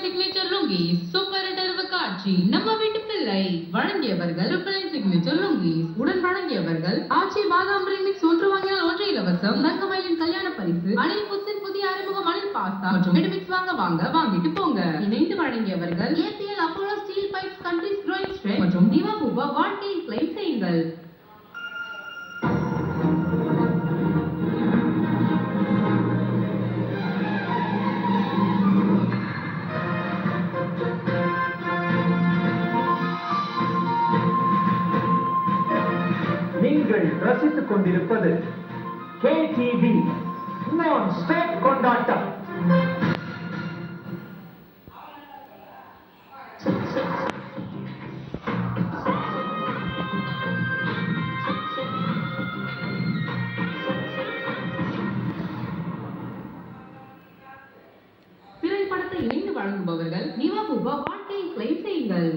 Signature lungi super டர்வ காட்சி நம்ம வீட்டு பிள்ளை வழங்கியவர்கள் சிக்னேச்சர் லுங்கி உடன் வழங்கியவர்கள் ஆச்சி பாதாம் மிக்ஸ் ஒன்று வாங்கினால் ஒன்று இலவசம் தங்கமயிலின் கல்யாண பரிசு அனில் புத்தின் புதிய அறிமுகம் அனில் பாஸ்தா மற்றும் மிக்ஸ் வாங்கிட்டு போங்க. இணைந்து வழங்கியவர்கள் APL Apollo steel pipes countries growing strength மற்றும் திவா பூபா வாழ்க்கையை கிளைம் செய்யுங்கள். நீங்கள் ரசித்துக் கொண்டிருப்பது KTV நான் ஸ்டேட் கொண்டாட்டம். திரைப்படத்தை இணைந்து வழங்குபவர்கள் நிவா பூபா வாழ்க்கையை கிளைம் செய்யுங்கள்.